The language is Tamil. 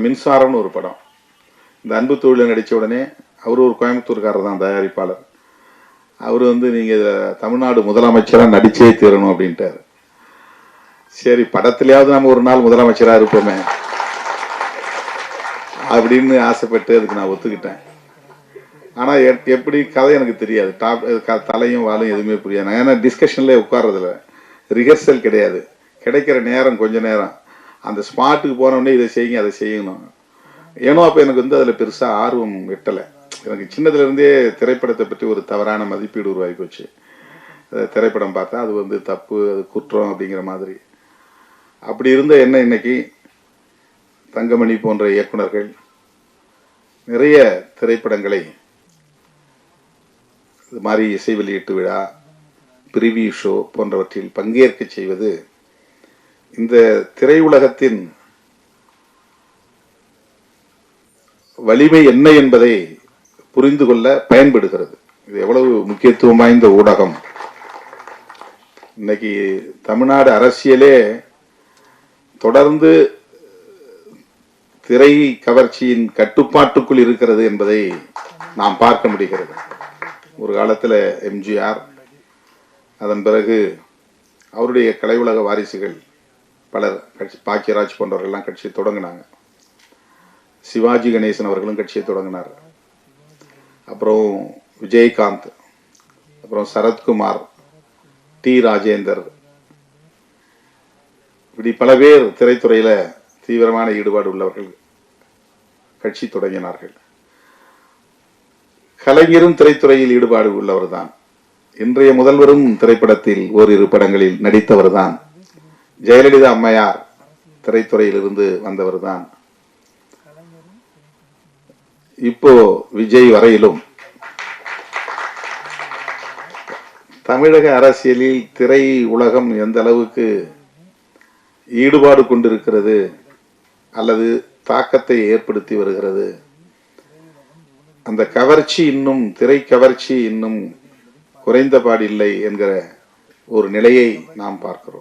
மின்சாரம்னு ஒரு படம். இந்த அன்பு தொழில நடிச்ச உடனே அவர் ஒரு கோயம்புத்தூர்காரர் தான் தயாரிப்பாளர். அவர் நீங்க தமிழ்நாடு முதலமைச்சரா நடிச்சே தீரணும் அப்படின்ட்டாரு. சரி, படத்திலேயாவது நம்ம ஒரு நாள் முதலமைச்சரா இருப்போமே அப்படின்னு ஆசைப்பட்டு அதுக்கு நான் ஒத்துக்கிட்டேன். ஆனா எப்படி கதை எனக்கு தெரியாது. தலையும் வாழும் எதுவுமே புரியாது. ஏன்னா டிஸ்கஷன்ல உட்கார்றதுல ரிஹர்சல் கிடையாது. கிடைக்கிற நேரம் கொஞ்ச நேரம் அந்த ஸ்பாட்டுக்கு போனோடனே இதை செய்யுங்க அதை செய்யணும். ஏன்னோ அப்போ எனக்கு அதில் பெருசாக ஆர்வம் எட்டலை. எனக்கு சின்னதுலேருந்தே திரைப்படத்தை பற்றி ஒரு தவறான மதிப்பீடு உருவாகி போச்சு. திரைப்படம் பார்த்தா அது தப்பு, அது குற்றம் அப்படிங்கிற மாதிரி. அப்படி இருந்த என்ன இன்னைக்கு தங்கமணி போன்ற இயக்குனர்கள் நிறைய திரைப்படங்களை இது மாதிரி இசை வெளியீட்டு விழா, பிரிவியூ ஷோ போன்றவற்றில் பங்கேற்க செய்வது இந்த திரையுலகத்தின் வலிமை என்ன என்பதை புரிந்து கொள்ள பயன்படுகிறது. இது எவ்வளவு முக்கியத்துவம் வாய்ந்த ஊடகம். இன்னைக்கு தமிழ்நாடு அரசியலே தொடர்ந்து திரை கவர்ச்சியின் கட்டுப்பாட்டுக்குள் இருக்கிறது என்பதை நாம் பார்க்க முடிகிறது. ஒரு காலத்தில் எம்ஜிஆர், அதன் பிறகு அவருடைய கலையுலக வாரிசுகள் பலர் கட்சி, பாக்கியராஜ் போன்றவர்கள்லாம் கட்சியை தொடங்கினாங்க. சிவாஜி கணேசன் அவர்களும் கட்சியை தொடங்கினார். அப்புறம் விஜயகாந்த், அப்புறம் சரத்குமார், டி ராஜேந்தர், இப்படி பல பேர் திரைத்துறையில தீவிரமான ஈடுபாடு உள்ளவர்கள் கட்சி தொடங்கினார்கள். கலைஞரும் திரைத்துறையில் ஈடுபாடு உள்ளவர் தான். இன்றைய முதல்வரும் திரைப்படத்தில் ஓரிரு படங்களில் நடித்தவர் தான். ஜெயலலிதா அம்மையார் திரைத்துறையில் இருந்து வந்தவர் தான். இப்போ விஜய் வரையிலும் தமிழக அரசியலில் திரை உலகம் எந்த அளவுக்கு ஈடுபாடு கொண்டிருக்கிறது அல்லது தாக்கத்தை ஏற்படுத்தி வருகிறது, அந்த கவர்ச்சி இன்னும், திரை கவர்ச்சி இன்னும் குறைந்தபாடில்லை என்கிற ஒரு நிலையை நாம் பார்க்கிறோம்.